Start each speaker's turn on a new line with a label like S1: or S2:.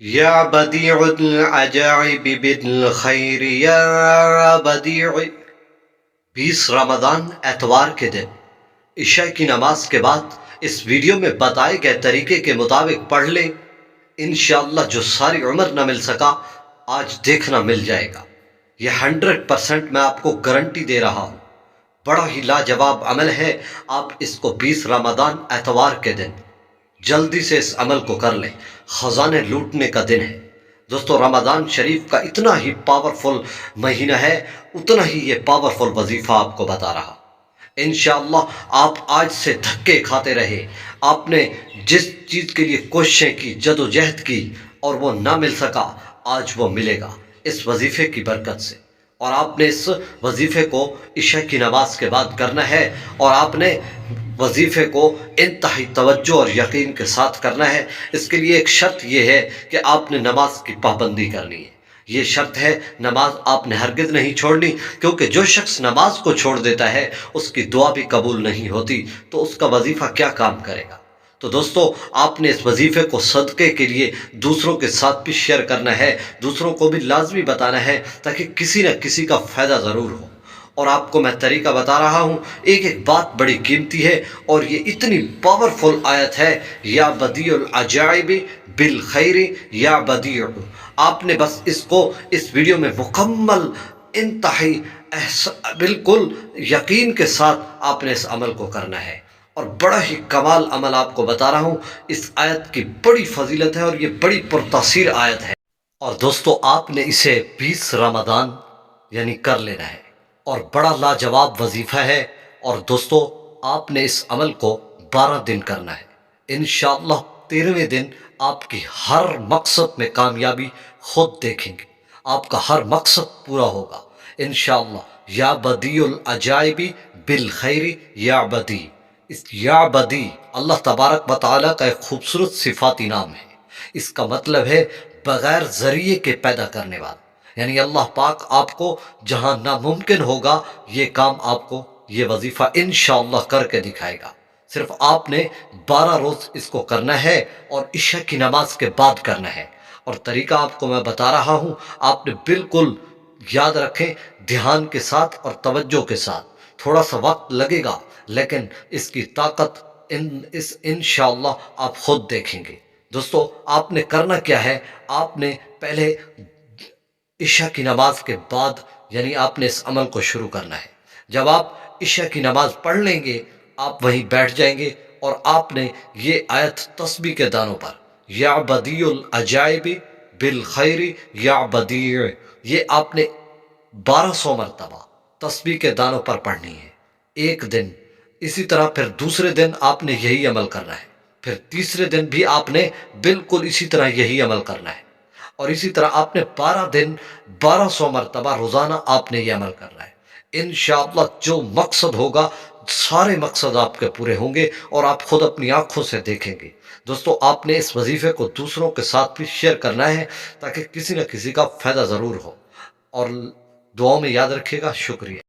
S1: یا بدیع العجائب بالخیر یا بدیع 20 رمضان اتوار کے دن عشاء کی نماز کے بعد اس ویڈیو میں بتائے گئے طریقے کے مطابق پڑھ لیں، انشاءاللہ جو ساری عمر نہ مل سکا آج دیکھنا مل جائے گا۔ یہ 100% میں آپ کو گارنٹی دے رہا ہوں، بڑا ہی لاجواب عمل ہے۔ آپ اس کو 20 رمضان اتوار کے دن جلدی سے اس عمل کو کر لیں، خزانے لوٹنے کا دن ہے۔ دوستو، رمضان شریف کا اتنا ہی پاورفل مہینہ ہے، اتنا ہی یہ پاورفل وظیفہ آپ کو بتا رہا۔ انشاءاللہ آپ آج سے دھکے کھاتے رہے، آپ نے جس چیز کے لیے کوششیں کی، جد و جہد کی اور وہ نہ مل سکا، آج وہ ملے گا اس وظیفے کی برکت سے۔ اور آپ نے اس وظیفے کو عشاء کی نماز کے بعد کرنا ہے، اور آپ نے وظیفے کو انتہائی توجہ اور یقین کے ساتھ کرنا ہے۔ اس کے لیے ایک شرط یہ ہے کہ آپ نے نماز کی پابندی کرنی ہے۔ یہ شرط ہے، نماز آپ نے ہرگز نہیں چھوڑنی، کیونکہ جو شخص نماز کو چھوڑ دیتا ہے اس کی دعا بھی قبول نہیں ہوتی، تو اس کا وظیفہ کیا کام کرے گا۔ تو دوستو، آپ نے اس وظیفے کو صدقے کے لیے دوسروں کے ساتھ بھی شیئر کرنا ہے، دوسروں کو بھی لازمی بتانا ہے، تاکہ کسی نہ کسی کا فائدہ ضرور ہو۔ اور آپ کو میں طریقہ بتا رہا ہوں، ایک ایک بات بڑی قیمتی ہے، اور یہ اتنی پاورفل آیت ہے، یا بدیع العجائب بالخیر یا بدیع۔ آپ نے بس اس کو اس ویڈیو میں مکمل انتہائی بالکل یقین کے ساتھ آپ نے اس عمل کو کرنا ہے، اور بڑا ہی کمال عمل آپ کو بتا رہا ہوں۔ اس آیت کی بڑی فضیلت ہے، اور یہ بڑی پرتاثیر آیت ہے۔ اور دوستو، آپ نے اسے 20 رمضان یعنی کر لینا ہے، اور بڑا لاجواب وظیفہ ہے۔ اور دوستو، آپ نے اس عمل کو 12 دن کرنا ہے۔ انشاءاللہ 13ویں دن آپ کی ہر مقصد میں کامیابی خود دیکھیں گے، آپ کا ہر مقصد پورا ہوگا انشاءاللہ۔ یا بدیع العجائب بالخیر یا بدیع، اس یا بدیع اللہ تبارک و تعالیٰ کا ایک خوبصورت صفاتی نام ہے۔ اس کا مطلب ہے بغیر ذریعے کے پیدا کرنے والا، یعنی اللہ پاک آپ کو جہاں ناممکن ہوگا یہ کام، آپ کو یہ وظیفہ انشاءاللہ کر کے دکھائے گا۔ صرف آپ نے 12 روز اس کو کرنا ہے، اور عشاء کی نماز کے بعد کرنا ہے۔ اور طریقہ آپ کو میں بتا رہا ہوں، آپ نے بالکل یاد رکھیں، دھیان کے ساتھ اور توجہ کے ساتھ۔ تھوڑا سا وقت لگے گا، لیکن اس کی طاقت انشاءاللہ آپ خود دیکھیں گے۔ دوستو، آپ نے کرنا کیا ہے، آپ نے پہلے عشاء کی نماز کے بعد یعنی آپ نے اس عمل کو شروع کرنا ہے۔ جب آپ عشاء کی نماز پڑھ لیں گے، آپ وہیں بیٹھ جائیں گے، اور آپ نے یہ آیت تسبیح کے دانوں پر، یا بدیع العجائب بالخیر یا بدیع، یہ آپ نے 1200 مرتبہ تسبیح کے دانوں پر پڑھنی ہے ایک دن۔ اسی طرح پھر دوسرے دن آپ نے یہی عمل کرنا ہے، پھر تیسرے دن بھی آپ نے بالکل اسی طرح یہی عمل کرنا ہے، اور اسی طرح آپ نے 12 دن 1200 مرتبہ روزانہ آپ نے یہ عمل کرنا ہے۔ انشاءاللہ جو مقصد ہوگا، سارے مقصد آپ کے پورے ہوں گے، اور آپ خود اپنی آنکھوں سے دیکھیں گے۔ دوستو، آپ نے اس وظیفے کو دوسروں کے ساتھ بھی شیئر کرنا ہے، تاکہ کسی نہ کسی کا فائدہ ضرور ہو، اور دعاؤں میں یاد رکھیے گا۔ شکریہ۔